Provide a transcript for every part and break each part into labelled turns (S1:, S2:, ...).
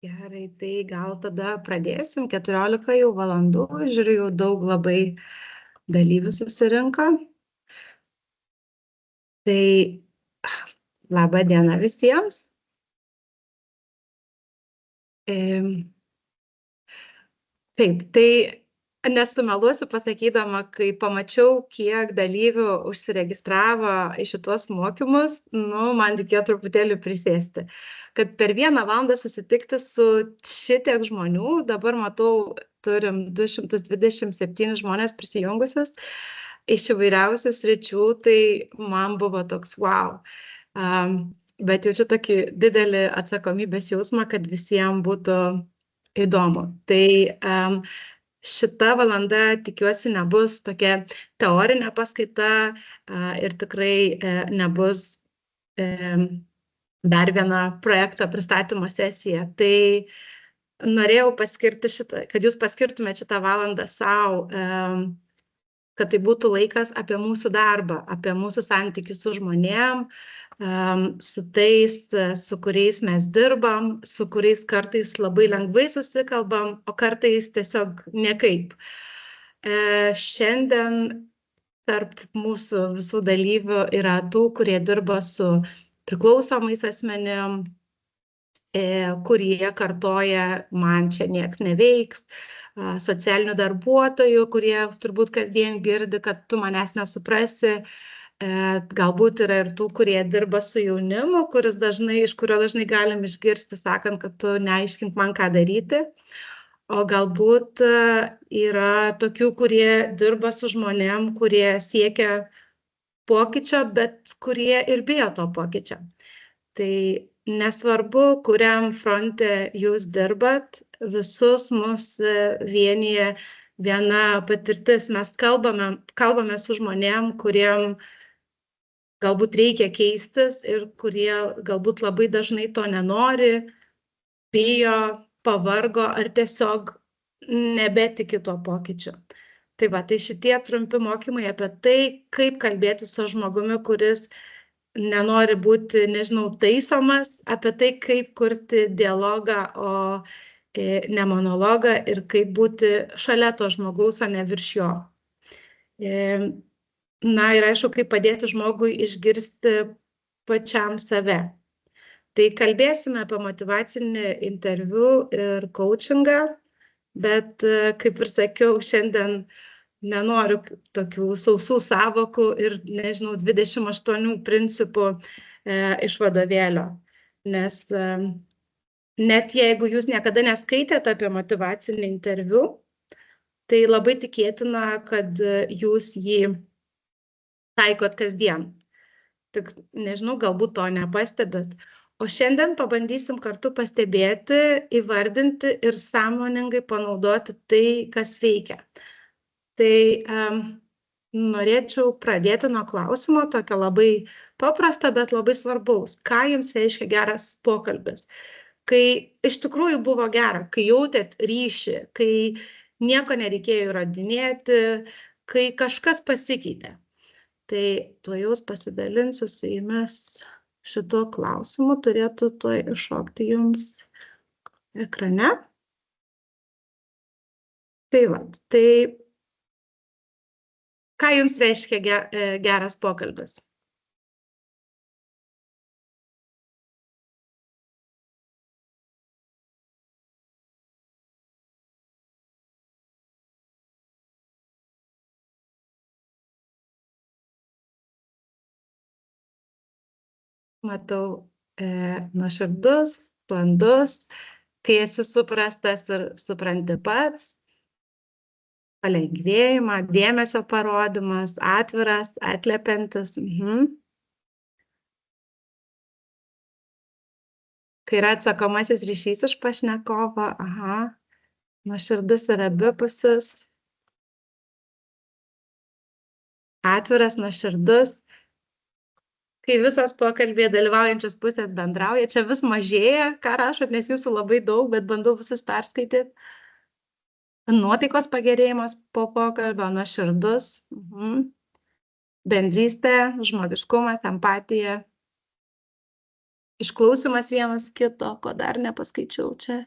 S1: Gerai, tai gal tada pradėsim. 14 jau valandų, žiūriu, jau daug labai dalyvių susirinko. Tai laba diena visiems. Taip, tai nesumeluosiu pasakydama, kai pamačiau, kiek dalyvių užsiregistravo į šitos mokymus, man reikėjo truputėlį prisėsti. Kad per 1 valandą susitikti su šitiek žmonių, dabar matau, turim 227 žmonės prisijungusius iš įvairiausių sričių, tai man buvo toks wow. Bet jaučiu tokį didelį atsakomybės jausmą, kad visiems būtų įdomu. Tai šita valanda, tikiuosi, nebus tokia teorinė paskaita ir tikrai nebus dar viena projekto pristatymo sesija. Tai norėjau paskirti šitą, kad jūs paskirtumėte šitą valandą savo, kad tai būtų laikas apie mūsų darbą, apie mūsų santykius su žmonėm, su tais, su kuriais mes dirbam, su kuriais kartais labai lengvai susikalbam, o kartais tiesiog nekaip. Šiandien tarp mūsų visų dalyvių yra tų, kurie dirba su priklausomais asmenim, kurie kartoja, man čia nieks neveiks, socialinių darbuotojų, kurie turbūt kasdien girdi, kad tu manęs nesuprasi. Galbūt yra ir tų, kurie dirba su jaunimu, iš kurio dažnai galim išgirsti, sakant, kad tu neaiškink man, ką daryti. O galbūt yra tokių, kurie dirba su žmonėm, kurie siekia pokyčio, bet kurie ir bijo to pokyčio. Tai nesvarbu, kuriam fronte jūs dirbat, visus mus vienyje viena patirtis. Mes kalbame su žmonėm, kuriem galbūt reikia keistis ir kurie galbūt labai dažnai to nenori, bijo, pavargo ar tiesiog nebetiki tuo pokyčiu. Tai va, tai šitie trumpi mokymai apie tai, kaip kalbėti su žmogumi, kuris nenori būti, taisomas, apie tai, kaip kurti dialogą, o ne monologą ir kaip būti šalia to žmogaus, o ne virš jo. Ir aišku, kaip padėti žmogui išgirsti pačiam save. Tai kalbėsime apie motyvacinį interviu ir coachingą, bet, kaip ir sakiau, šiandien nenoriu tokių sausų sąvokų ir, 28 principų iš vadovėlio. Nes net jeigu jūs niekada neskaitėte apie motyvacinį interviu, tai labai tikėtina, kad jūs jį taikot kasdien. Tik, galbūt to nepastebėt. O šiandien pabandysim kartu pastebėti, įvardinti ir sąmoningai panaudoti tai, kas veikia. Tai norėčiau pradėti nuo klausimo, tokio labai paprasto, bet labai svarbaus. Ką jums reiškia geras pokalbis? Kai iš tikrųjų buvo gera, kai jautėt ryšį, kai nieko nereikėjo įrodinėti, kai kažkas pasikeitė. Tai tuojaus pasidalinsiu su jumis šituo klausimu, turėtų tuoj iššokti jums ekrane. Tai va, tai ką jums reiškia geras pokalbis? Matau nuoširdus, sklandus, kai esi suprastas ir supranti pats, palengvėjimą, dėmesio parodymas, atviras, atliepiantis. Kai yra atsakomasis ryšys iš pašnekovo, nuoširdus ir abipusis, atviras, nuoširdus. Kai visos pokalbėje dalyvaujančios pusės bendrauja, čia vis mažėja, ką rašot, nes jūsų labai daug, bet bandau visus perskaityti. Nuotaikos pagerėjimas po pokalbio, nuoširdus, bendrystė, žmogiškumas, empatija, išklausimas vienas kito, ko dar nepaskaičiau čia,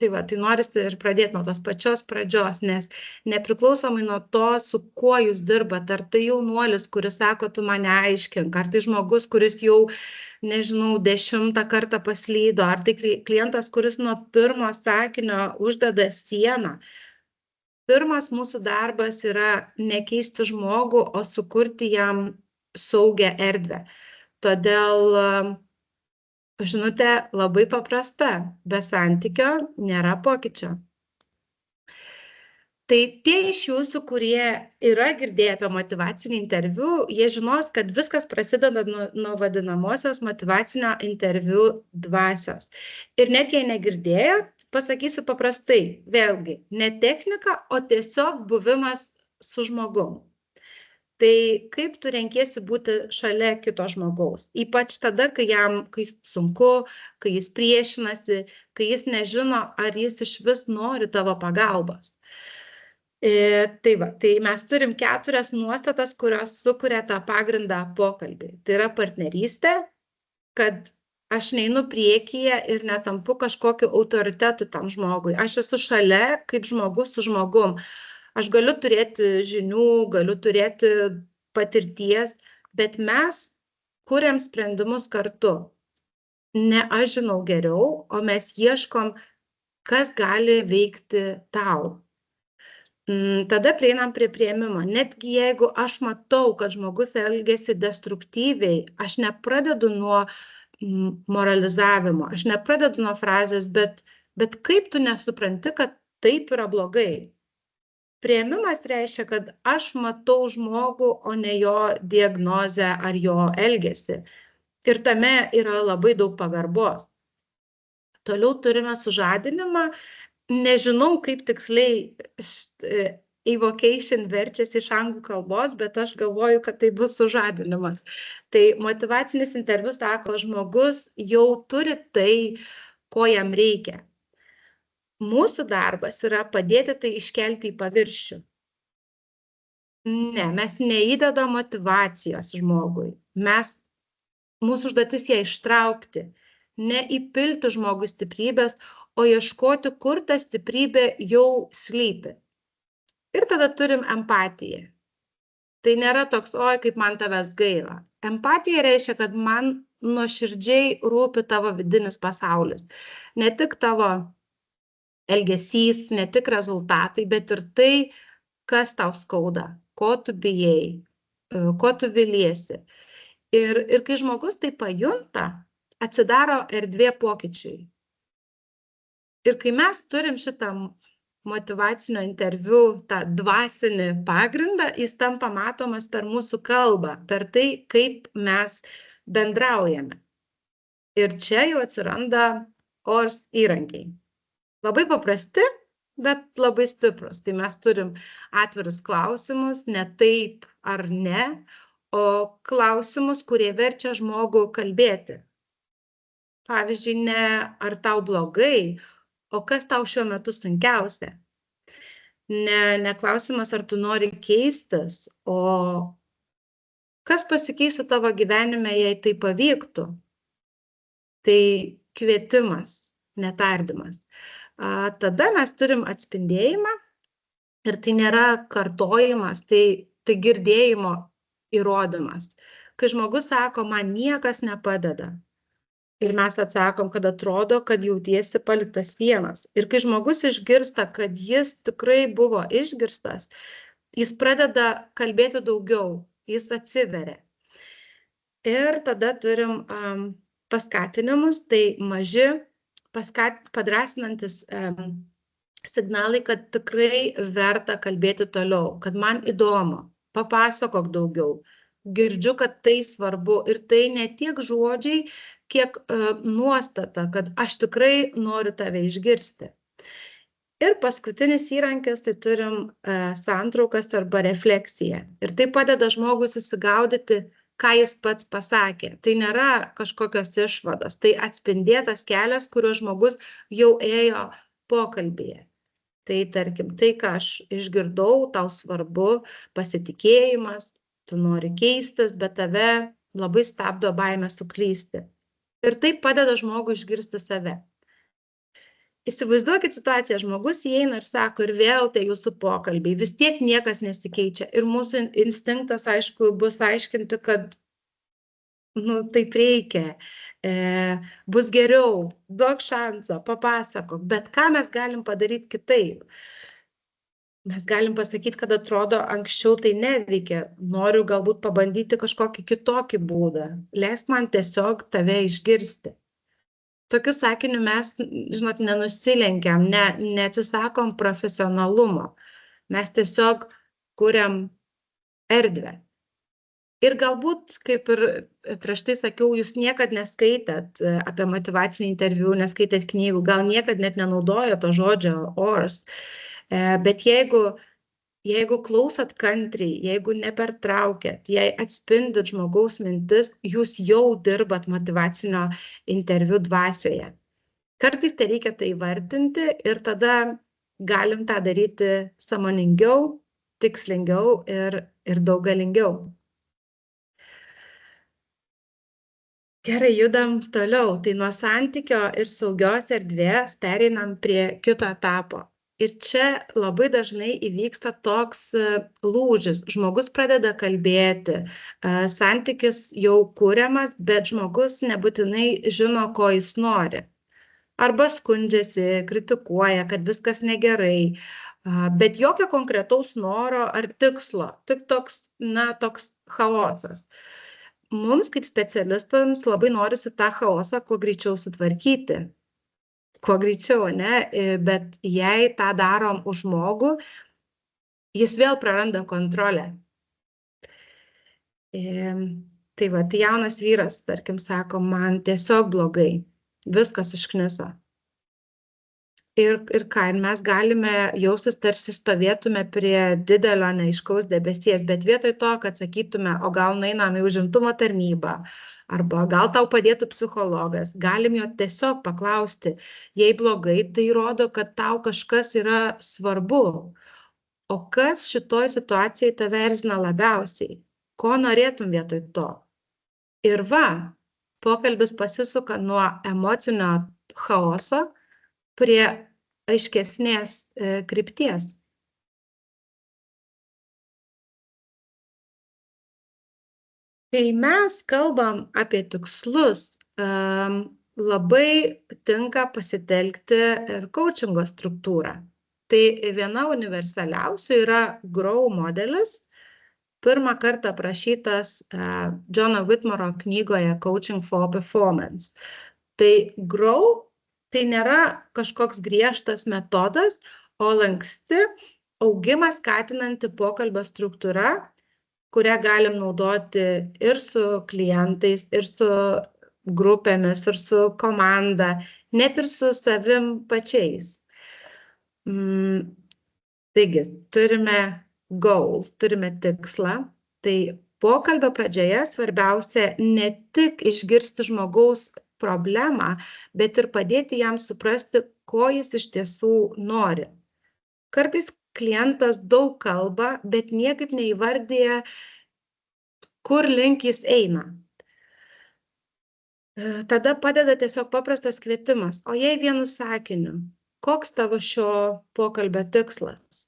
S1: Tai va, tai norisi ir pradėti nuo tos pačios pradžios, nes nepriklausomai nuo to, su kuo jūs dirbat, ar tai jaunuolis, kuris sako, tu mane aiškink, ar tai žmogus, kuris jau, nežinau, 10 kartą paslydo, ar tai klientas, kuris nuo pirmo sakinio uždeda sieną. Pirmas mūsų darbas yra nekeisti žmogų, o sukurti jam saugią erdvę. Todėl žinutė labai paprasta, be santykio nėra pokyčio. Tai tie iš jūsų, kurie yra girdėję apie motyvacinį interviu, jie žinos, kad viskas prasideda nuo vadinamosios motyvacinio interviu dvasios. Ir net jei negirdėjot, pasakysiu paprastai, vėlgi, ne technika, o tiesiog buvimas su žmogum. Tai kaip tu renkiesi būti šalia kito žmogaus, ypač tada, kai sunku, kai jis priešinasi, kai jis nežino, ar jis iš vis nori tavo pagalbos. Tai mes turim 4 nuostatas, kurios sukuria tą pagrindą pokalbiui. Tai yra partnerystė, kad aš neinu priekyje ir netampu kažkokiu autoritetu tam žmogui. Aš esu šalia kaip žmogus su žmogum. Aš galiu turėti žinių, galiu turėti patirties, bet mes kuriam sprendimus kartu. Ne aš žinau geriau, o mes ieškom, kas gali veikti tau. Tada prieinam prie priėmimo. Netgi jeigu aš matau, kad žmogus elgiasi destruktyviai, aš nepradedu nuo moralizavimo, aš nepradedu nuo frazės, bet kaip tu nesupranti, kad taip yra blogai. Priėmimas reiškia, kad aš matau žmogų, o ne jo diagnozę ar jo elgesį. Ir tame yra labai daug pagarbos. Toliau turime sužadinimą. Nežinau, kaip tiksliai evocation verčiasi iš anglų kalbos, bet aš galvoju, kad tai bus sužadinimas. Tai motyvacinis interviu sako, žmogus jau turi tai, ko jam reikia. Mūsų darbas yra padėti tai iškelti į paviršių. Ne, mes neįdedam motyvacijos žmogui. Mūsų užduotis ją ištraukti, neįpilti žmogui stiprybės, o ieškoti, kur ta stiprybė jau slypi. Ir tada turim empatiją. Tai nėra toks, oi, kaip man tavęs gaila. Empatija reiškia, kad man nuoširdžiai rūpi tavo vidinis pasaulis. Ne tik tavo elgesys, ne tik rezultatai, bet ir tai, kas tau skauda, ko tu bijai, ko tu viliesi. Ir kai žmogus tai pajunta, atsidaro erdvė pokyčiui. Ir kai mes turim šitą motyvacinio interviu, tą dvasinį pagrindą, jis tampa matomas per mūsų kalbą, per tai, kaip mes bendraujame. Ir čia jau atsiranda ORS įrankiai. Labai paprasti, bet labai stiprus. Tai mes turim atvirus klausimus, ne taip ar ne, o klausimus, kurie verčia žmogų kalbėti. Pavyzdžiui, ne ar tau blogai, o kas tau šiuo metu sunkiausia. Ne klausimas, ar tu nori keistis, o kas pasikeistų tavo gyvenime, jei tai pavyktų. Tai kvietimas, netardymas. Tada mes turim atspindėjimą ir tai nėra kartojimas, tai girdėjimo įrodymas. Kai žmogus sako, man niekas nepadeda ir mes atsakom, kad atrodo, kad jautiesi paliktas vienas. Ir kai žmogus išgirsta, kad jis tikrai buvo išgirstas, jis pradeda kalbėti daugiau, jis atsiveria. Ir tada turim paskatinimus, tai maži padrasinantis signalai, kad tikrai verta kalbėti toliau, kad man įdomu, papasakok daugiau, girdžiu, kad tai svarbu ir tai ne tiek žodžiai, kiek nuostata, kad aš tikrai noriu tave išgirsti. Ir paskutinis įrankis, tai turim santraukas arba refleksiją. Ir tai padeda žmogui susigaudyti, ką jis pats pasakė. Tai nėra kažkokios išvados, tai atspindėtas kelias, kuriuo žmogus jau ėjo pokalbyje. Tai tarkim, tai, ką aš išgirdau, tau svarbu, pasitikėjimas, tu nori keistis, bet tave labai stabdo baimė suklysti. Ir tai padeda žmogui išgirsti save. įsivaizduokit situaciją, žmogus įeina ir sako, ir vėl tai jūsų pokalbiai, vis tiek niekas nesikeičia. Ir mūsų instinktas, aišku, bus aiškinti, kad, nu, taip reikia, bus geriau, duok šansą, papasakok. Bet ką mes galim padaryti kitaip? Mes galim pasakyti, kad atrodo, anksčiau tai neveikė, noriu galbūt pabandyti kažkokį kitokį būdą. Leisk man tiesiog tave išgirsti. Tokiu sakiniu mes, žinot, nenusilenkiam, neatsisakom profesionalumo. Mes tiesiog kuriam erdvę. Ir galbūt, kaip ir prieš tai sakiau, jūs niekad neskaitėt apie motyvacinį interviu, neskaitėt knygų, gal niekad net nenaudojo to žodžio ORS. Bet jeigu klausot kantriai, jeigu nepertraukėt, jei atspindit žmogaus mintis, jūs jau dirbat motyvacinio interviu dvasioje. Kartais tai reikia tai įvardinti ir tada galim tą daryti sąmoningiau, tikslingiau ir daug galingiau. Gerai, judam toliau. Tai nuo santykio ir saugios erdvės pereinam prie kito etapo. Ir čia labai dažnai įvyksta toks lūžis. Žmogus pradeda kalbėti, santykis jau kuriamas, bet žmogus nebūtinai žino, ko jis nori. Arba skundžiasi, kritikuoja, kad viskas negerai, bet jokio konkretaus noro ar tikslo, tik toks chaosas. Mums kaip specialistams labai norisi tą chaosą kuo greičiau sutvarkyti. Kuo greičiau, ne? Bet jei tą darom už žmogų, jis vėl praranda kontrolę. Tai va, tai jaunas vyras, tarkim, sako, man tiesiog blogai, viskas užkniso. Ir ką, ir mes galime jaustis, tarsi stovėtume prie didelio neaiškaus debesies, bet vietoj to, kad sakytume, o gal nueinam į užimtumo tarnybą, arba gal tau padėtų psichologas, galim jo tiesiog paklausti, jei blogai, tai rodo, kad tau kažkas yra svarbu. O kas šitoj situacijoje tave erzina labiausiai? Ko norėtum vietoj to? Ir va, pokalbis pasisuka nuo emocinio chaoso prie aiškesnės krypties. Kai mes kalbam apie tikslus, labai tinka pasitelkti ir coachingo struktūrą. Tai viena universaliausių yra GROW modelis, pirmą kartą aprašytas Johno Whitmoro knygoje Coaching for Performance. Tai GROW tai nėra kažkoks griežtas metodas, o lanksti augimą skatinanti pokalbio struktūra, kurią galim naudoti ir su klientais, ir su grupėmis, ir su komanda, net ir su savim pačiais. Taigi, turime goal, turime tikslą. Tai pokalbio pradžioje svarbiausia ne tik išgirsti žmogaus problemą, bet ir padėti jam suprasti, ko jis iš tiesų nori. Kartais klientas daug kalba, bet niekaip neįvardija, kur link jis eina. Tada padeda tiesiog paprastas kvietimas. O jei vienu sakiniu, koks tavo šio pokalbio tikslas?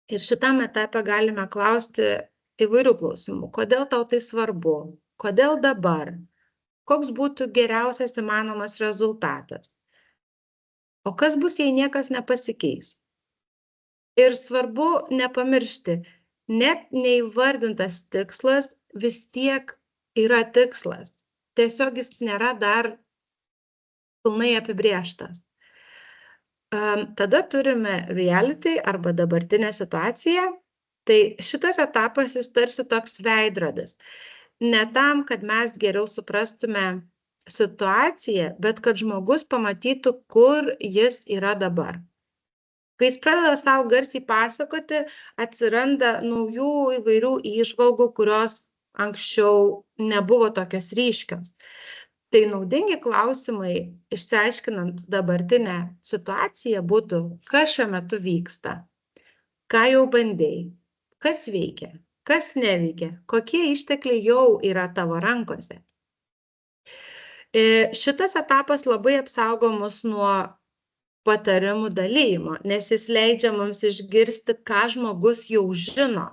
S1: Ir šitam etape galime klausti įvairių klausimų. Kodėl tau tai svarbu? Kodėl dabar? Koks būtų geriausias įmanomas rezultatas? O kas bus, jei niekas nepasikeis? Ir svarbu nepamiršti, net neįvardintas tikslas vis tiek yra tikslas. Tiesiog jis nėra dar pilnai apibrėžtas. Tada turime reality arba dabartinę situaciją. Tai šitas etapas jis tarsi toks veidrodis. Ne tam, kad mes geriau suprastume situaciją, bet kad žmogus pamatytų, kur jis yra dabar. Kai jis pradeda savo garsiai pasakoti, atsiranda naujų įvairių įžvalgų, kurios anksčiau nebuvo tokios ryškios. Tai naudingi klausimai, išsiaiškinant dabartinę situaciją, būtų, kas šiuo metu vyksta, ką jau bandėjai, kas veikia, kas neveikia, kokie ištekliai jau yra tavo rankose. Šitas etapas labai apsaugo mus nuo patarimų dalymo, nes jis leidžia mums išgirsti, ką žmogus jau žino,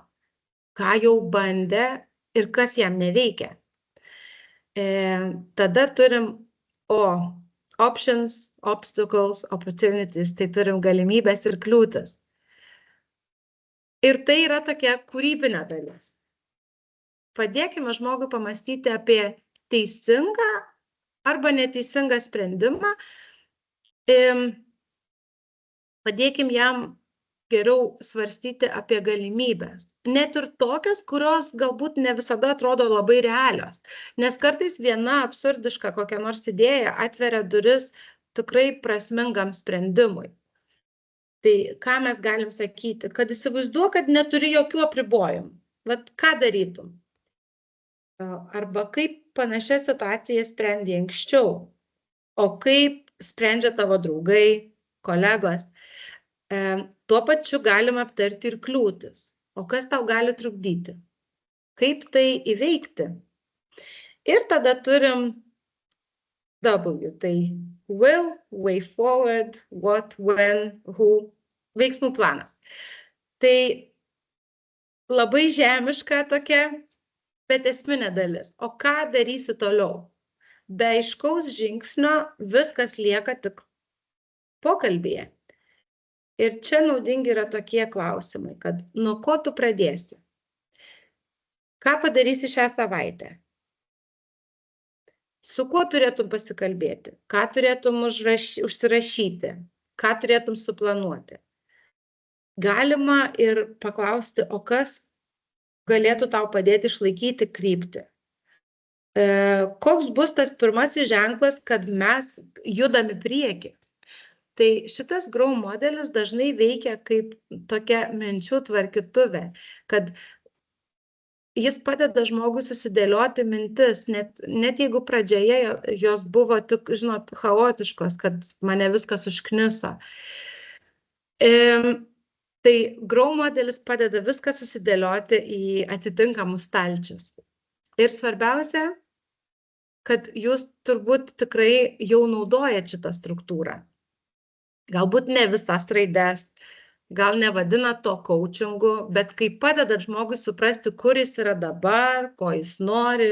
S1: ką jau bandė ir kas jam neveikia. Tada turim options, obstacles, opportunities, tai turim galimybės ir kliūtis. Ir tai yra tokia kūrybinė dalis. Padėkime žmogui pamastyti apie teisingą arba neteisingą sprendimą. Padėkim jam geriau svarstyti apie galimybės. Net ir tokias, kurios galbūt ne visada atrodo labai realios. Nes kartais viena absurdiška kokia nors idėja atveria duris tikrai prasmingam sprendimui. Tai ką mes galim sakyti? Kad įsivaizduok, kad neturi jokių apribojimų. Vat ką darytum? Arba kaip panašią situaciją sprendė anksčiau? O kaip sprendžia tavo draugai, kolegos? Tuo pačiu galim aptarti ir kliūtis. O kas tau gali trukdyti? Kaip tai įveikti? Ir tada turim W, tai will, way forward, what, when, who, veiksmų planas. Tai labai žemiška tokia, bet esminė dalis. O ką darysi toliau? Be aiškaus žingsnio viskas lieka tik pokalbyje. Ir čia naudingi yra tokie klausimai, kad nuo ko tu pradėsi? Ką padarysi šią savaitę? Su kuo turėtum pasikalbėti? Ką turėtum užsirašyti? Ką turėtum suplanuoti? Galima ir paklausti, o kas galėtų tau padėti išlaikyti kryptį? Koks bus tas pirmasis ženklas, kad mes judam į priekį? Tai šitas Grow modelis dažnai veikia kaip tokia minčių tvarkytuvė, kad jis padeda žmogui susidėlioti mintis, net jeigu pradžioje jos buvo tik, žinot, chaotiškos, kad mane viskas užkniso. Tai Grow modelis padeda viską susidėlioti į atitinkamus stalčius. Ir svarbiausia, kad jūs turbūt tikrai jau naudojat šitą struktūrą. Galbūt ne visas raides, gal nevadina to coachingu, bet kai padedat žmogui suprasti, kur jis yra dabar, ko jis nori,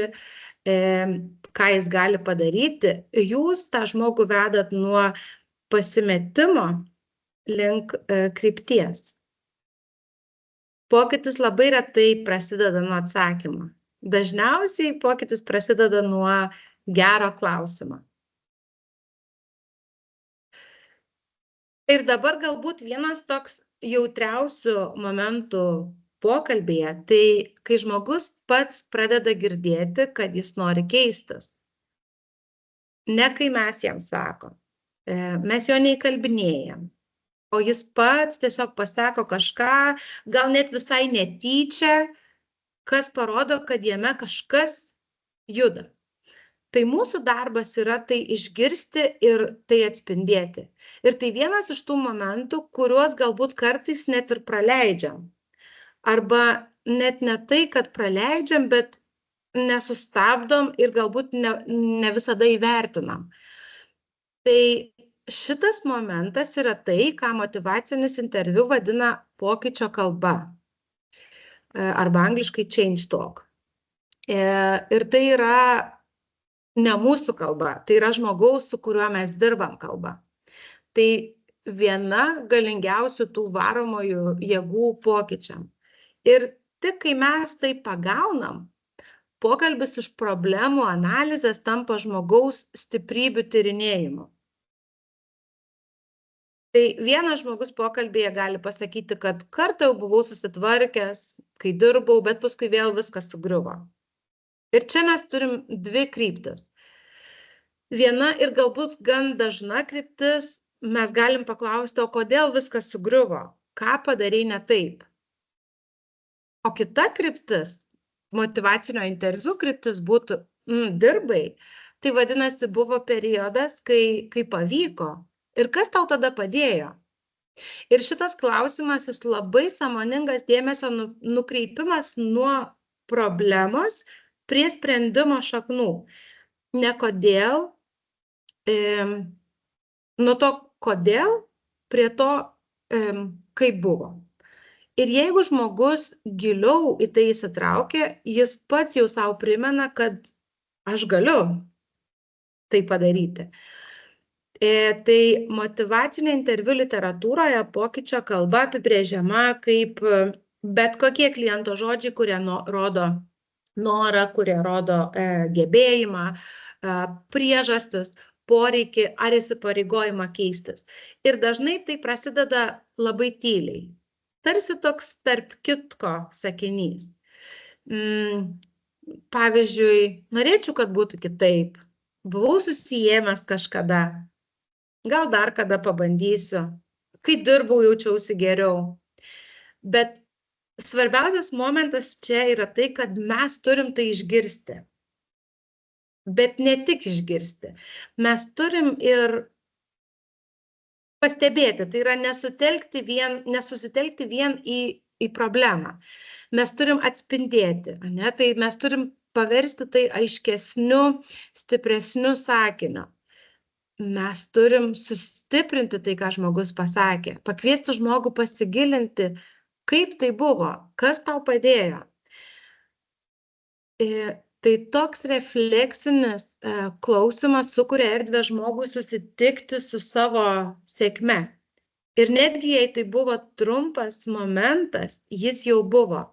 S1: ką jis gali padaryti, jūs tą žmogų vedat nuo pasimetimo link krypties. Pokytis labai retai prasideda nuo atsakymo. Dažniausiai pokytis prasideda nuo gero klausimo. Ir dabar galbūt vienas toks jautriausių momentų pokalbėje, tai kai žmogus pats pradeda girdėti, kad jis nori keistis. Ne kai mes jam sakom, mes jo neįkalbinėjam, o jis pats tiesiog pasako kažką, gal net visai netyčia, kas parodo, kad jame kažkas juda. Tai mūsų darbas yra tai išgirsti ir tai atspindėti. Ir tai vienas iš tų momentų, kuriuos galbūt kartais net ir praleidžiam. Arba net ne tai, kad praleidžiam, bet nesustabdom ir galbūt ne visada įvertinam. Tai šitas momentas yra tai, ką motyvacinis interviu vadina pokyčio kalba. Arba angliškai change talk. Ir tai yra ne mūsų kalba, tai yra žmogaus, su kuriuo mes dirbam kalba. Tai viena galingiausių tų varomojų jėgų pokyčiam. Ir tik kai mes tai pagaunam, pokalbis iš problemų analizės tampa žmogaus stiprybių tyrinėjimu. Tai vienas žmogus pokalbėje gali pasakyti, kad kartą jau buvau susitvarkęs, kai dirbau, bet paskui vėl viskas sugriuvo. Ir čia mes turim dvi kryptis. Viena ir galbūt gan dažna kryptis, mes galim paklausti, o kodėl viskas sugriuvo, ką padarei ne taip. O kita kryptis, motyvacinio interviu kryptis būtų, dirbai, tai vadinasi buvo periodas, kai pavyko. Ir kas tau tada padėjo? Ir šitas klausimas, jis labai sąmoningas dėmesio nukreipimas nuo problemos prie sprendimo šaknų. Ne kodėl, nuo to, kodėl prie to, kaip buvo. Ir jeigu žmogus giliau į tai įsitraukia, jis pats jau savo primena, kad aš galiu tai padaryti. Tai motyvacinė interviu literatūroje pokyčio kalba apibrėžiama kaip bet kokie kliento žodžiai, kurie rodo norą, kurie rodo gebėjimą, priežastis, poreikį ar įsipareigojimą keistis. Ir dažnai tai prasideda labai tyliai. Tarsi toks tarp kitko sakinys. Pavyzdžiui, norėčiau, kad būtų kitaip. Buvau susijėmęs kažkada. Gal dar kada pabandysiu. Kai dirbau, jaučiausi geriau. Bet svarbiausias momentas čia yra tai, kad mes turim tai išgirsti. Bet ne tik išgirsti. Mes turim ir pastebėti, tai yra nesusitelkti vien į problemą. Mes turim atspindėti, ne? Tai mes turim paversti tai aiškesniu, stipresniu sakiniu. Mes turim sustiprinti tai, ką žmogus pasakė, pakviesti žmogų pasigilinti, kaip tai buvo, kas tau padėjo. Tai toks refleksinis klausimas sukuria erdvę žmogui susitikti su savo sėkme. Ir netgi jei tai buvo trumpas momentas, jis jau buvo.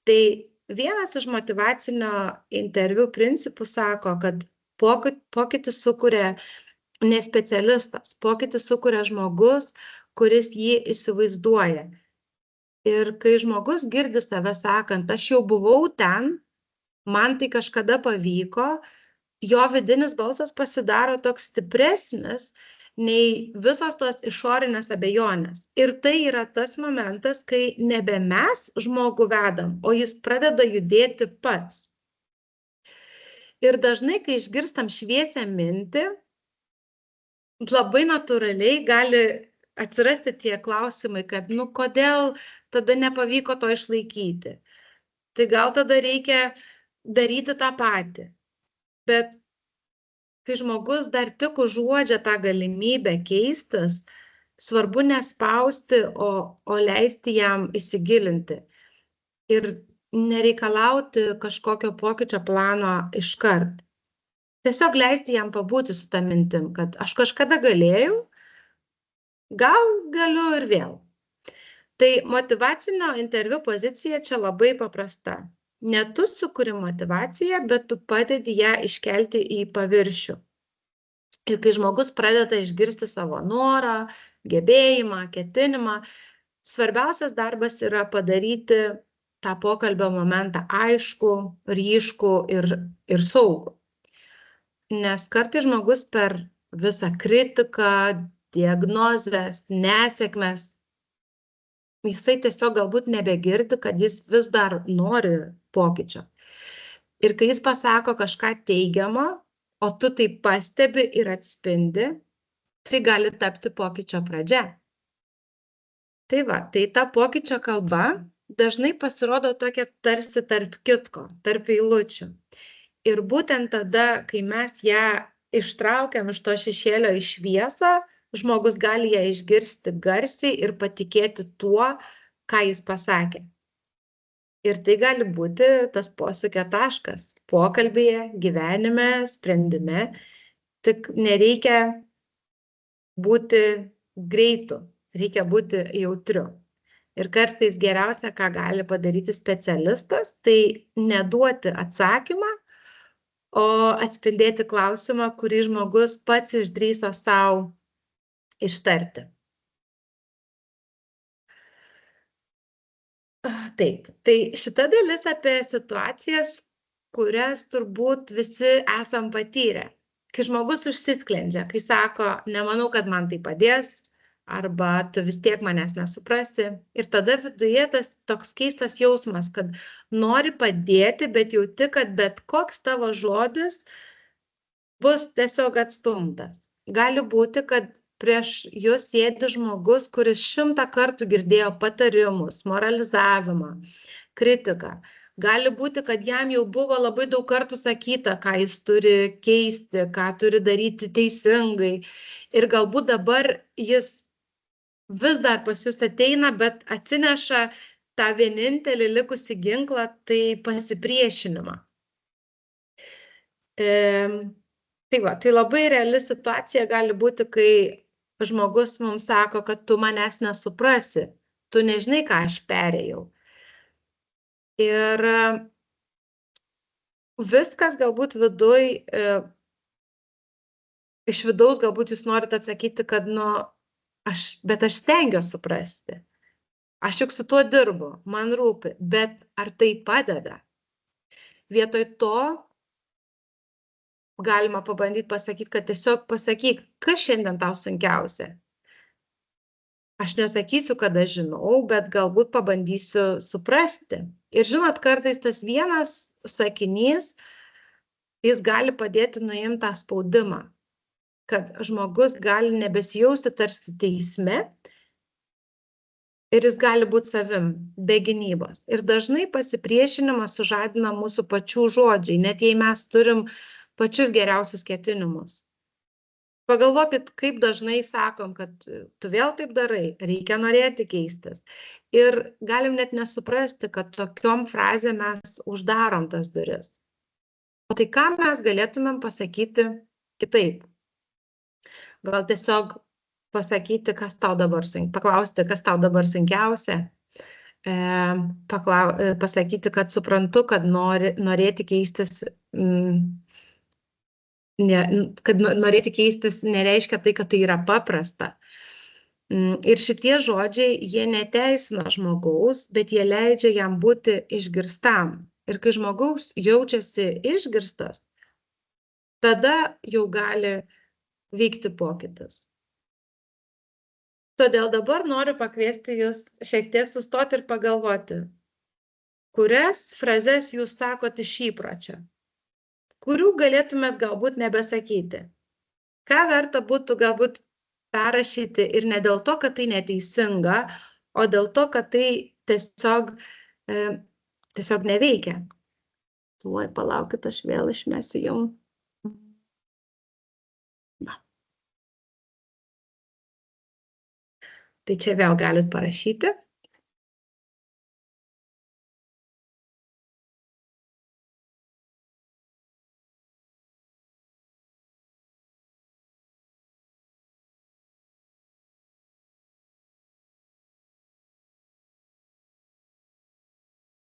S1: Tai vienas iš motyvacinio interviu principų sako, kad pokytį sukuria ne specialistas, pokytį sukuria žmogus, kuris jį įsivaizduoja. Ir kai žmogus girdi save sakant, aš jau buvau ten, man tai kažkada pavyko, jo vidinis balsas pasidaro toks stipresnis nei visos tos išorinės abejonės. Ir tai yra tas momentas, kai nebe mes žmogų vedam, o jis pradeda judėti pats. Ir dažnai, kai išgirstam šviesią mintį, labai natūraliai gali atsirasti tie klausimai, kad, kodėl tada nepavyko to išlaikyti. Tai gal tada reikia daryti tą patį. Bet kai žmogus dar tik užuodžia tą galimybę keistis, svarbu nespausti, o leisti jam įsigilinti. Ir nereikalauti kažkokio pokyčio plano iškart. Tiesiog leisti jam pabūti su ta mintim, kad aš kažkada galėjau, gal galiu ir vėl. Tai motyvacinio interviu pozicija čia labai paprasta. Ne tu sukuri motyvaciją, bet tu padedi ją iškelti į paviršių. Ir kai žmogus pradeda išgirsti savo norą, gebėjimą, ketinimą, svarbiausias darbas yra padaryti tą pokalbio momentą aišku, ryškų ir saugų. Nes kartais žmogus per visą kritiką, diagnozes, nesėkmes, jisai tiesiog galbūt nebegirdi, kad jis vis dar nori pokyčio. Ir kai jis pasako kažką teigiamo, o tu tai pastebi ir atspindi, tai gali tapti pokyčio pradžia. Tai va, tai ta pokyčio kalba dažnai pasirodo tokia tarsi tarp kitko, tarp eilučių. Ir būtent tada, kai mes ją ištraukiam iš to šešėlio į šviesą, žmogus gali ją išgirsti garsiai ir patikėti tuo, ką jis pasakė. Ir tai gali būti tas posūkio taškas pokalbyje, gyvenime, sprendime. Tik nereikia būti greitu, reikia būti jautriu. Ir kartais geriausia, ką gali padaryti specialistas, tai neduoti atsakymą, o atspindėti klausimą, kurį žmogus pats išdrįso savo ištarti. Taip, tai šita dalis apie situacijas, kurias turbūt visi esam patyrę. Kai žmogus užsisklendžia, kai sako, nemanau, kad man tai padės, arba tu vis tiek manęs nesuprasi. Ir tada viduje tas toks keistas jausmas, kad nori padėti, bet jauti, kad bet koks tavo žodis bus tiesiog atstumtas. Gali būti, kad prieš jūs sėdi žmogus, kuris 100 kartų girdėjo patarimus, moralizavimą, kritiką. Gali būti, kad jam jau buvo labai daug kartų sakyta, ką jis turi keisti, ką turi daryti teisingai. Ir galbūt dabar jis vis dar pas jūs ateina, bet atsineša tą vienintelį likusį ginklą, tai pasipriešinimą. Tai va, tai labai reali situacija gali būti, kai žmogus mums sako, kad tu manęs nesuprasi, tu nežinai, ką aš perėjau. Ir viskas galbūt viduj, iš vidaus galbūt jūs norite atsakyti, kad, bet aš stengiuosi suprasti. Aš juk su tuo dirbu, man rūpi, bet ar tai padeda? Vietoj to galima pabandyti pasakyti, kad tiesiog pasakyk, kas šiandien tau sunkiausia. Aš nesakysiu, kad aš žinau, bet galbūt pabandysiu suprasti. Ir žinot, kartais tas vienas sakinys, jis gali padėti nuimti tą spaudimą, kad žmogus gali nebesijausti tarsi teisme ir jis gali būti savim, be gynybos. Ir dažnai pasipriešinimas sužadina mūsų pačių žodžiai, net jei mes turim pačius geriausius ketinimus. Pagalvokit, kaip dažnai sakom, kad tu vėl taip darai, reikia norėti keistis. Ir galim net nesuprasti, kad tokiom frazėm mes uždarom tas duris. O tai ką mes galėtumėm pasakyti kitaip? Gal tiesiog pasakyti, kas tau dabar paklausti, kas tau dabar sunkiausia. Pasakyti, kad suprantu, kad norėti keistis, kad norėti keistis nereiškia tai, kad tai yra paprasta. Ir šitie žodžiai, jie neteisina žmogaus, bet jie leidžia jam būti išgirstam. Ir kai žmogaus jaučiasi išgirstas, tada jau gali vykti pokytis. Todėl dabar noriu pakviesti jūs šiek tiek sustoti ir pagalvoti, kurias frazes jūs sakot iš įpročio, kurių galėtumėt galbūt nebesakyti. Ką verta būtų galbūt perrašyti ir ne dėl to, kad tai neteisinga, o dėl to, kad tai tiesiog neveikia. Tuoj palaukit, aš vėl išmesiu jum. Va. Tai čia vėl galit parašyti.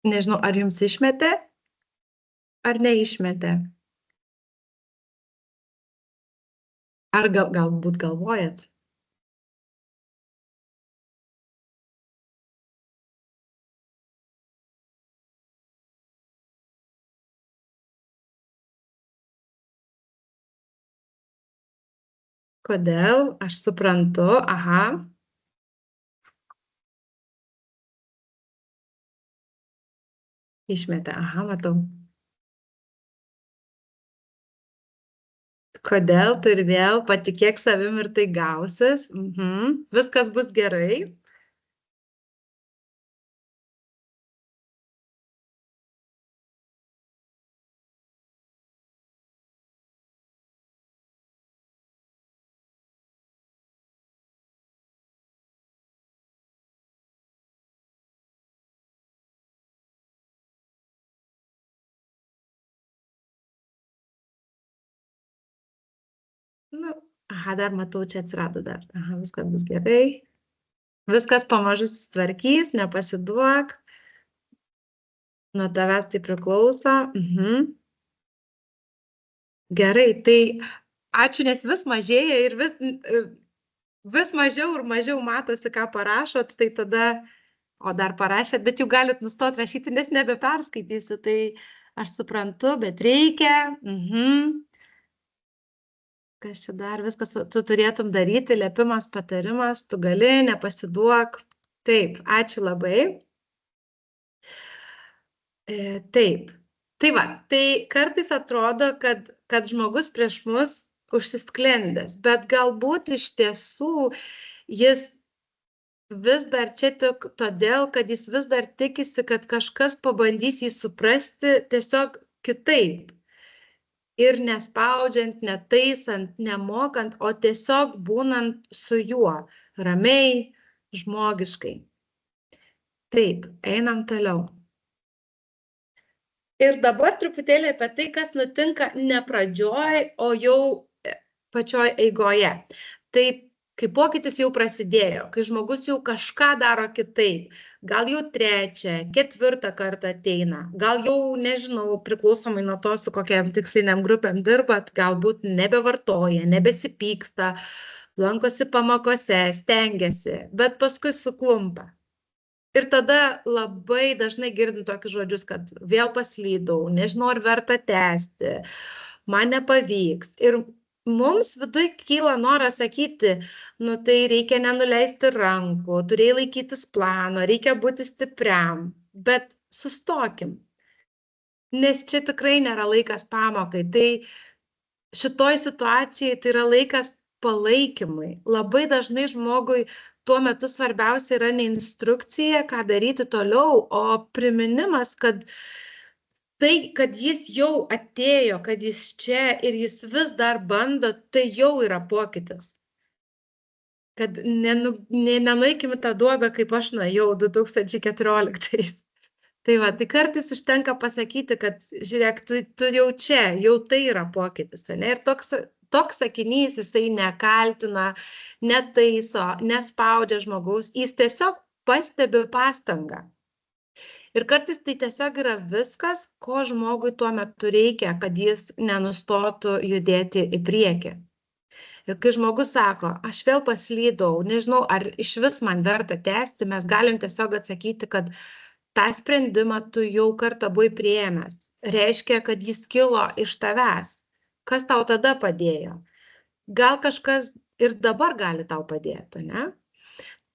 S1: Nežinau, ar jums išmetė, ar neišmetė. Ar galbūt galvojat? Kodėl? Aš suprantu, aha. Išmetė, aha, matau. Kodėl? Tu ir vėl patikėk savim ir tai gausis. Viskas bus gerai. Aha, dar matau, čia atsirado dar. Aha, viskas bus gerai. Viskas pamažu susitvarkys, nepasiduok. Nuo tavęs tai priklauso. Gerai, tai ačiū, nes vis mažėja ir vis mažiau ir mažiau matosi, ką parašot, tai tada, o dar parašėt, bet jau galit nustoti rašyti, nes nebeperskaitysiu, tai aš suprantu, bet reikia. Kas čia dar, viskas, tu turėtum daryti, liepimas, patarimas, tu gali, nepasiduok. Taip, ačiū labai. Taip. Tai va, tai kartais atrodo, kad žmogus prieš mus užsisklendęs, bet galbūt iš tiesų jis vis dar čia tik todėl, kad jis vis dar tikisi, kad kažkas pabandys jį suprasti tiesiog kitaip. Ir nespaudžiant, netaisant, nemokant, o tiesiog būnant su juo ramiai, žmogiškai. Taip, einam toliau. Ir dabar truputėlį apie tai, kas nutinka ne pradžioj, o jau pačioj eigoje. Tai kai pokytis jau prasidėjo, kai žmogus jau kažką daro kitaip, gal jau 3., 4. kartą ateina, gal jau, nežinau, priklausomai nuo to, su kokiam tiksliniam grupėm dirbat, galbūt nebevartoja, nebesipyksta, lankosi pamokose, stengiasi, bet paskui suklumpa. Ir tada labai dažnai girdim tokius žodžius, kad vėl paslydau, nežinau, ar verta tęsti, man nepavyks. Ir mums viduj kyla noras sakyti, nu tai reikia nenuleisti rankų, turėjai laikytis plano, reikia būti stipriam, bet sustokim. Nes čia tikrai nėra laikas pamokai. Tai šitoj situacijai tai yra laikas palaikymui. Labai dažnai žmogui tuo metu svarbiausia yra ne instrukcija, ką daryti toliau, o priminimas, kad tai, kad jis jau atėjo, kad jis čia ir jis vis dar bando, tai jau yra pokytis. Kad nenueikim į tą duobę, kaip aš nuėjau 2014. Tai va, tai kartais užtenka pasakyti, kad žiūrėk, tu jau čia, jau tai yra pokytis, ne? Ir toks sakinys, jisai nekaltina, netaiso, nespaudžia žmogaus, jis tiesiog pastebi pastangą. Ir kartais tai tiesiog yra viskas, ko žmogui tuo metu reikia, kad jis nenustotų judėti į priekį. Ir kai žmogus sako, aš vėl paslydau, nežinau, ar iš vis man verta tęsti, mes galim tiesiog atsakyti, kad tą sprendimą tu jau kartą buvai priėmęs. Reiškia, kad jis kilo iš tavęs. Kas tau tada padėjo? Gal kažkas ir dabar gali tau padėti, ne?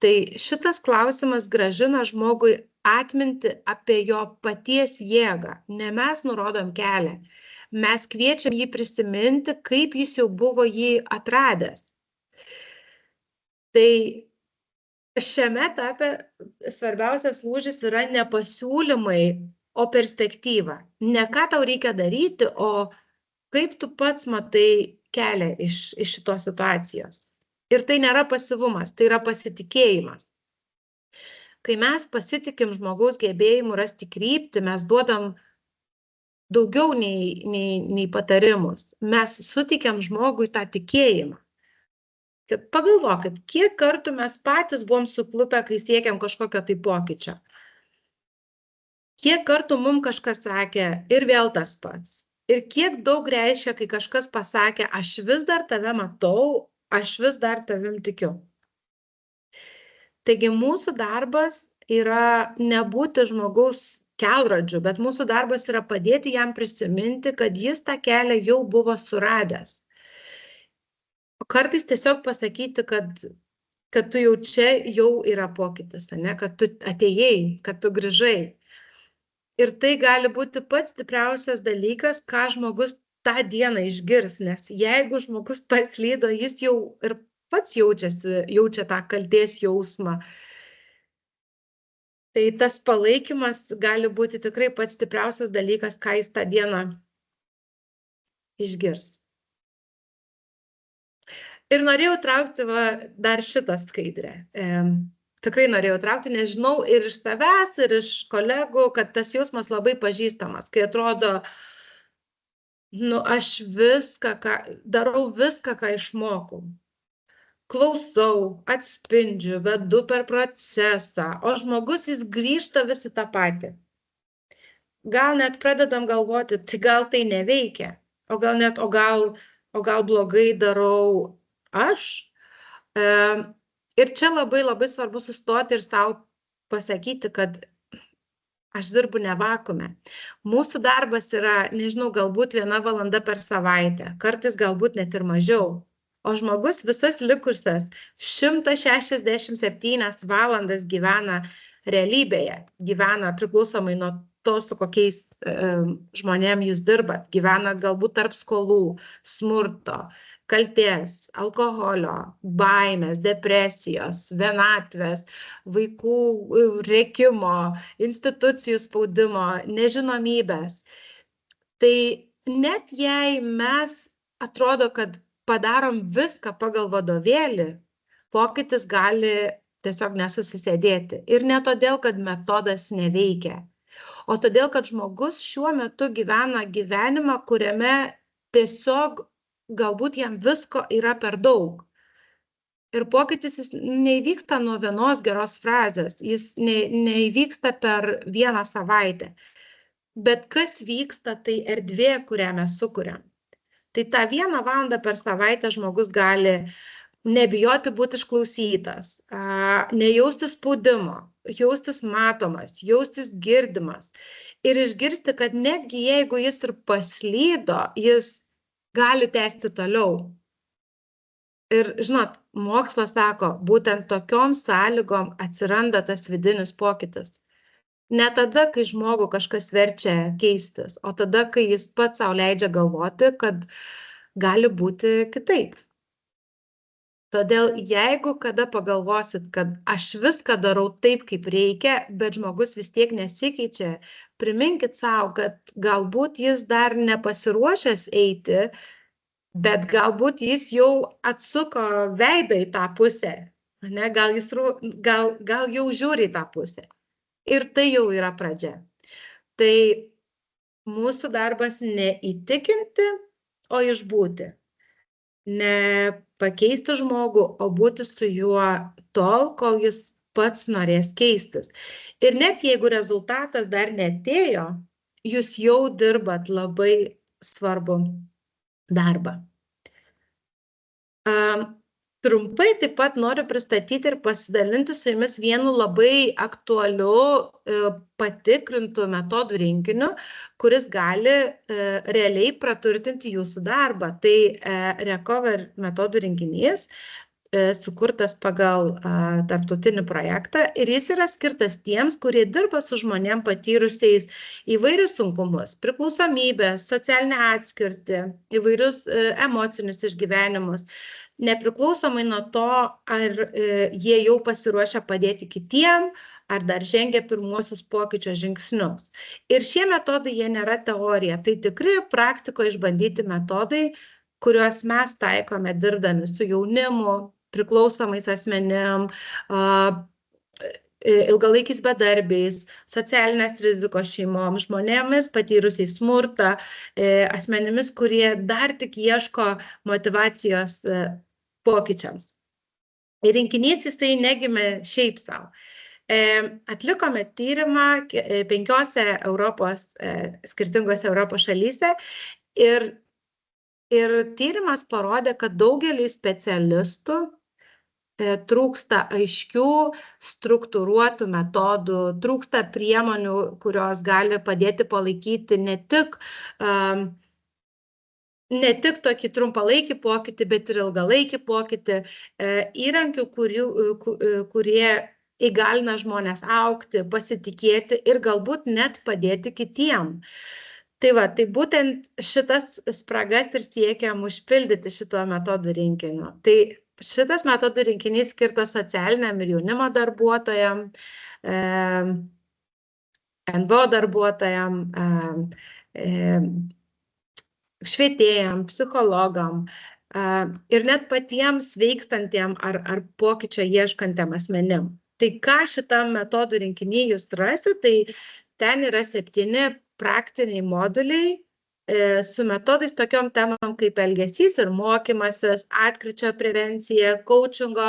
S1: Tai šitas klausimas grąžina žmogui atminti apie jo paties jėgą. Ne mes nurodom kelią. Mes kviečiam jį prisiminti, kaip jis jau buvo jį atradęs. Tai šiame etape svarbiausias lūžis yra ne pasiūlymai, o perspektyva. Ne ką tau reikia daryti, o kaip tu pats matai kelią iš šitos situacijos. Ir tai nėra pasyvumas, tai yra pasitikėjimas. Kai mes pasitikim žmogaus gebėjimu rasti kryptį, mes duodam daugiau nei patarimus. Mes suteikiam žmogui tą tikėjimą. Pagalvokit, kiek kartų mes patys buvom suklupę, kai siekiam kažkokio tai pokyčio. Kiek kartų mums kažkas sakė ir vėl tas pats. Ir kiek daug reiškia, kai kažkas pasakė, aš vis dar tave matau, aš vis dar tavim tikiu. Taigi mūsų darbas yra nebūti žmogaus kelrodžiu, bet mūsų darbas yra padėti jam prisiminti, kad jis tą kelią jau buvo suradęs. Kartais tiesiog pasakyti, kad tu jau čia jau yra pokytis, ne? Kad tu atėjai, kad tu grįžai. Ir tai gali būti pats stipriausias dalykas, ką žmogus tą dieną išgirs, nes jeigu žmogus paslydo, jis jau ir pats jaučia tą kaltės jausmą. Tai tas palaikymas gali būti tikrai pats stipriausias dalykas, ką jis tą dieną išgirs. Ir norėjau traukti dar šitą skaidrę. Tikrai norėjau traukti, nes žinau ir iš savęs, ir iš kolegų, kad tas jausmas labai pažįstamas, kai atrodo, aš darau viską, ką išmokau. Klausau, atspindžiu, vedu per procesą, o žmogus jis grįžta vis į tą patį. Gal net pradedam galvoti, tai gal tai neveikia, o gal blogai darau aš. Ir čia labai svarbu sustoti ir sau pasakyti, kad aš dirbu ne vakuume. Mūsų darbas yra, nežinau, galbūt 1 valanda per savaitę, kartais galbūt net ir mažiau. O žmogus visas likusias 167 valandas gyvena realybėje, gyvena priklausomai nuo to, su kokiais žmonėm jūs dirbat, gyvena galbūt tarp skolų, smurto, kaltės, alkoholio, baimės, depresijos, vienatvės, vaikų rėkimo, institucijų spaudimo, nežinomybės. Tai net jei mes atrodo, kad padarom viską pagal vadovėlį, pokytis gali tiesiog nesusisėdėti. Ir ne todėl, kad metodas neveikia, o todėl, kad žmogus šiuo metu gyvena gyvenimą, kuriame tiesiog galbūt jam visko yra per daug. Ir pokytis jis neįvyksta nuo vienos geros frazės, jis neįvyksta per vieną savaitę. Bet kas vyksta, tai erdvė, kurią mes sukuriam. Tai tą 1 valandą per savaitę žmogus gali nebijoti būti išklausytas, nejausti spaudimo, jaustis matomas, jaustis girdimas ir išgirsti, kad netgi jeigu jis ir paslydo, jis gali tęsti toliau. Ir žinot, mokslas sako, būtent tokiom sąlygom atsiranda tas vidinis pokytis. Ne tada, kai žmogų kažkas verčia keistis, o tada, kai jis pats sau leidžia galvoti, kad gali būti kitaip. Todėl jeigu kada pagalvosit, kad aš viską darau taip, kaip reikia, bet žmogus vis tiek nesikeičia, priminkit savo, kad galbūt jis dar nepasiruošęs eiti, bet galbūt jis jau atsuko veidą į tą pusę, ne? Gal jau žiūri į tą pusę. Ir tai jau yra pradžia. Tai mūsų darbas ne įtikinti, o išbūti. Ne pakeisti žmogų, o būti su juo tol, kol jis pats norės keistis. Ir net jeigu rezultatas dar neatėjo, jūs jau dirbat labai svarbų darbą. Trumpai taip pat noriu pristatyti ir pasidalinti su jumis vienu labai aktualiu patikrintų metodų rinkiniu, kuris gali realiai praturtinti jūsų darbą. Tai Recover metodų rinkinys, sukurtas pagal tarptautinį projektą ir jis yra skirtas tiems, kurie dirba su žmonėm patyrusiais įvairius sunkumus, priklausomybės, socialinę atskirtį, įvairius emocinius išgyvenimus, nepriklausomai nuo to, ar jie jau pasiruošę padėti kitiem, ar dar žengia pirmuosius pokyčio žingsnius. Ir šie metodai, jie nėra teorija, tai tikri praktikoje išbandyti metodai, kuriuos mes taikome dirbdami su jaunimu, priklausomais asmenim, ilgalaikiais bedarbiais, socialinės rizikos šeimom, žmonėmis patyrusiais smurtą, asmenimis, kurie dar tik ieško motyvacijos pokyčiams. Ir rinkinys jisai negimė šiaip savo. Atlikome tyrimą 5 skirtingose Europos šalyse ir tyrimas parodė, kad daugeliui specialistų trūksta aiškių, struktūruotų metodų, trūksta priemonių, kurios gali padėti palaikyti ne tik tokį trumpalaikį pokytį, bet ir ilgalaikį pokytį, įrankių, kurie įgalina žmonės augti, pasitikėti ir galbūt net padėti kitiem. Tai būtent šitas spragas ir siekiam užpildyti šituo metodų rinkiniu. Tai šitas metodų rinkinys skirtas socialiniam ir jaunimo darbuotojam, NVO darbuotojam, švietėjam, psichologam ir net patiems sveikstantiem ar pokyčio ieškantiem asmenim. Tai ką šitam metodų rinkiny jūs rasit, tai ten yra 7 praktiniai moduliai su metodais tokiom temom kaip elgesys ir mokymasis, atkryčio prevencija, coachingo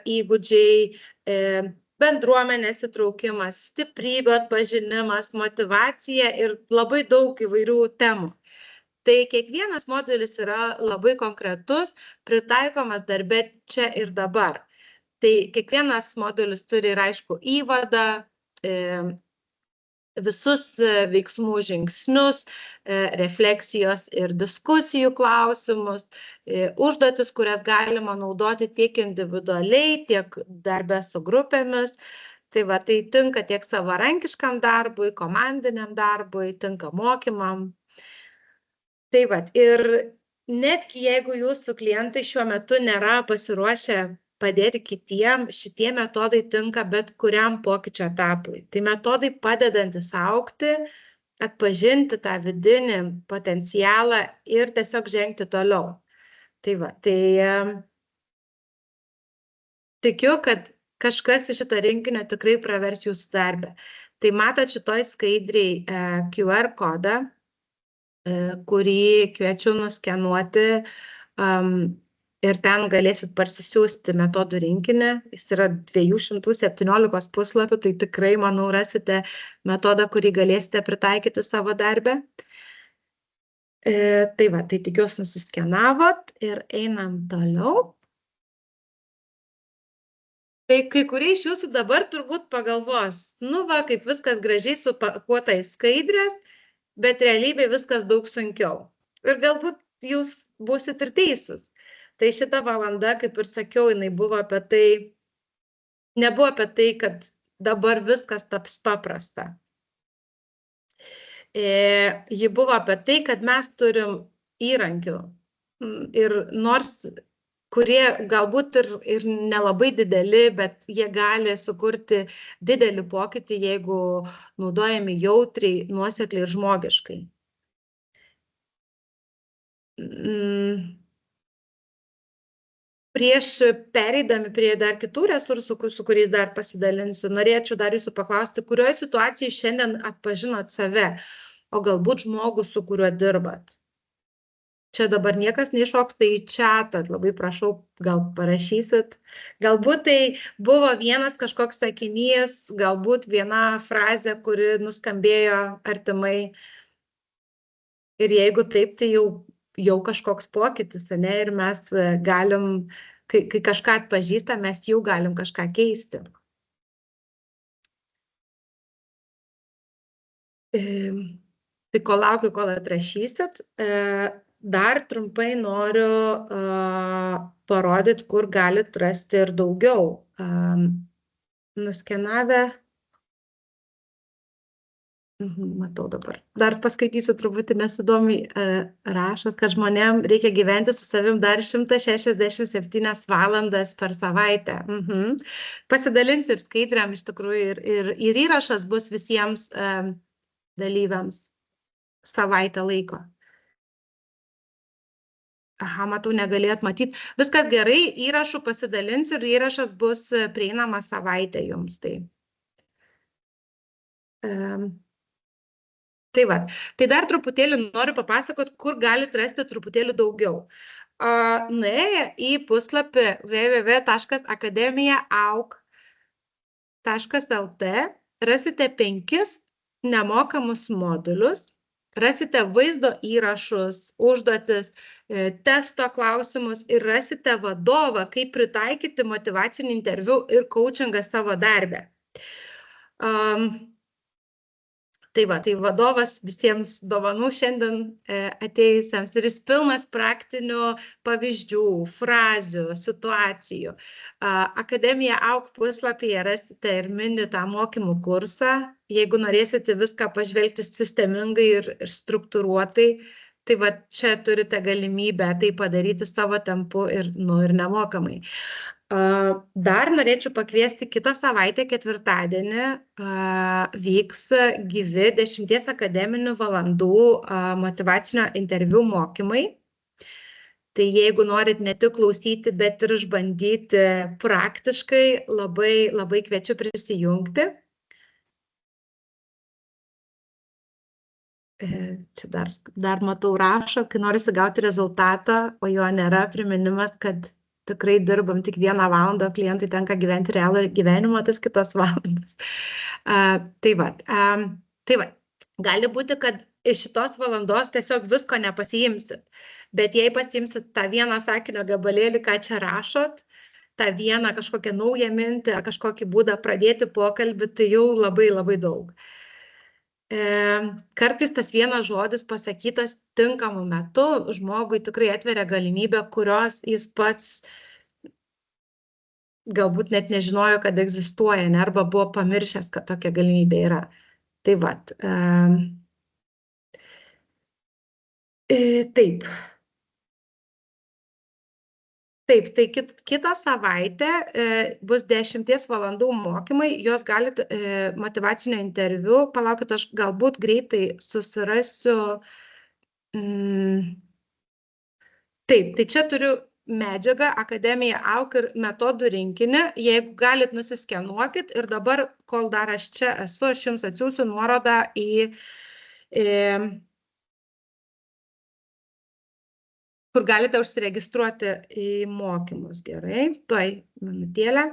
S1: įgūdžiai, bendruomenės įtraukimas, stiprybių atpažinimas, motyvacija ir labai daug įvairių temų. Tai kiekvienas modulis yra labai konkretus, pritaikomas darbe čia ir dabar. Tai kiekvienas modulis turi ir aišku įvadą, visus veiksmų žingsnius, refleksijos ir diskusijų klausimus, užduotis, kurias galima naudoti tiek individualiai, tiek darbe su grupėmis. Tai tinka tiek savarankiškam darbui, komandiniam darbui, tinka mokymam. Ir netgi jeigu jūsų klientai šiuo metu nėra pasiruošę padėti kitiem, šitie metodai tinka bet kuriam pokyčio etapui. Tai metodai padedantis augti, atpažinti tą vidinį potencialą ir tiesiog žengti toliau. Tai tikiu, kad kažkas iš šito rinkinio tikrai pravers jūsų darbę. Tai matot šitoj skaidriai QR kodą, kurį kviečiu nuskenuoti ir ten galėsit parsisiųsti metodų rinkinį. Jis yra 217 puslapių, tai tikrai, manau, rasite metodą, kurį galėsite pritaikyti savo darbę. Tai va, tai tikiuosi nusiskenavot ir einam toliau. Tai kai kurie iš jūsų dabar turbūt pagalvos, nu va, kaip viskas gražiai supakuota į skaidrės, bet realybėje viskas daug sunkiau. Ir galbūt jūs būsit ir teisūs. Tai šita valanda, kaip ir sakiau, jinai buvo apie tai, nebuvo apie tai, kad dabar viskas taps paprasta. Ji buvo apie tai, kad mes turim įrankių. Ir nors kurie galbūt ir nelabai dideli, bet jie gali sukurti didelį pokytį, jeigu naudojami jautriai, nuosekliai ir žmogiškai. Prieš pereidami prie dar kitų resursų, su kuriais dar pasidalinsiu, norėčiau dar jūsų paklausti, kurioje situacijoje šiandien atpažinot save, o galbūt žmogų, su kuriuo dirbat. Čia dabar niekas neiššoksta į čatą, labai prašau, gal parašysit. Galbūt tai buvo vienas kažkoks sakinys, galbūt viena frazė, kuri nuskambėjo artimai. Ir jeigu taip, tai jau kažkoks pokytis, ne? Ir mes galim, kai kažką atpažįstam, mes jau galim kažką keisti. Tai kol laukiu, kol atrašysit, dar trumpai noriu parodyti, kur galit rasti ir daugiau. Nuskenavę. Matau dabar. Dar paskaitysiu truputį nesidomiai rašas, kad žmonėm reikia gyventi su savim dar 167 valandas per savaitę. Pasidalinsiu ir skaidriam iš tikrųjų ir įrašas bus visiems dalyviams savaitę laiko. Aha, matau, negalėjot matyti. Viskas gerai, įrašų pasidalinsiu ir įrašas bus prieinamas savaitę jums. Tai va, tai dar truputėlį noriu papasakoti, kur galite rasti truputėlį daugiau. Nuėję į puslapį www.akademija.auk.lt rasite 5 nemokamus modulius, rasite vaizdo įrašus, užduotis, testo klausimus ir rasite vadovą, kaip pritaikyti motyvacinį interviu ir coachingą savo darbę. Tai va, tai vadovas visiems dovanų šiandien atėjusiems ir jis pilnas praktinių pavyzdžių, frazių, situacijų. Akademija AUK puslapyje rasite ir mini tą mokymų kursą. Jeigu norėsite viską pažvelgti sistemingai ir struktūruotai, tai va čia turite galimybę tai padaryti savo tempu ir nemokamai. Dar norėčiau pakviesti kitą savaitę, ketvirtadienį, vyks gyvi 10 akademinių valandų motyvacinio interviu mokymai. Tai jeigu norit ne tik klausyti, bet ir išbandyti praktiškai, labai kviečiu prisijungti. Čia dar matau rašo, kai norisi gauti rezultatą, o jo nėra, priminimas, kad tikrai dirbam tik 1 valandą, klientui tenka gyventi realų gyvenimą, tas kitas valandas. Tai va, gali būti, kad iš šitos valandos tiesiog visko nepasiimsit, bet jei pasiimsit tą vieną sakinio gabalėlį, ką čia rašot, tą vieną kažkokią naują mintį ar kažkokį būdą pradėti pokalbį, tai jau labai daug. Kartais tas vienas žodis pasakytas tinkamu metu žmogui tikrai atveria galimybę, kurios jis pats galbūt net nežinojo, kad egzistuoja, arba buvo pamiršęs, kad tokia galimybė yra. Tai vat. Taip. Taip, tai kitą savaitę bus 10 valandų mokymai, jos galite motyvacinio interviu, palaukit, aš galbūt greitai susirasiu. Taip, tai čia turiu medžiagą Akademija Auk ir metodų rinkinį. Jeigu galit, nusiskenuokit ir dabar, kol dar aš čia esu, aš jums atsiųsiu nuorodą kur galite užsiregistruoti į mokymus. Gerai, tuoj minutėlę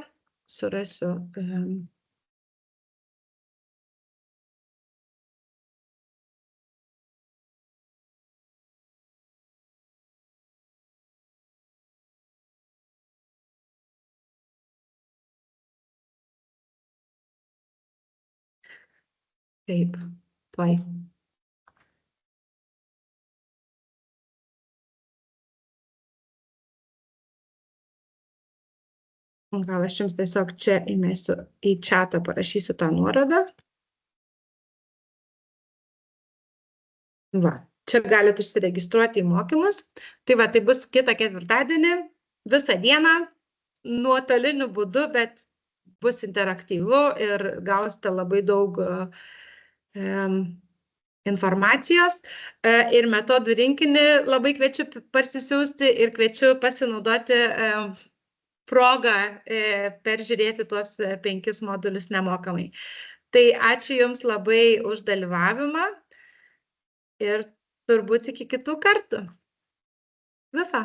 S1: surasiu. Taip, tuoj. Gal aš jums tiesiog čia įmesiu į chatą, parašysiu tą nuorodą. Va, čia galite užsiregistruoti į mokymus. Tai va, tai bus kitą ketvirtadienį, visą dieną, nuotoliniu būdu, bet bus interaktyvu ir gausite labai daug informacijos. Ir metodų rinkinį labai kviečiu parsisiųsti ir kviečiu pasinaudoti progą peržiūrėti tuos 5 modulius nemokamai. Tai ačiū Jums labai už dalyvavimą ir turbūt iki kitų kartų. Viso.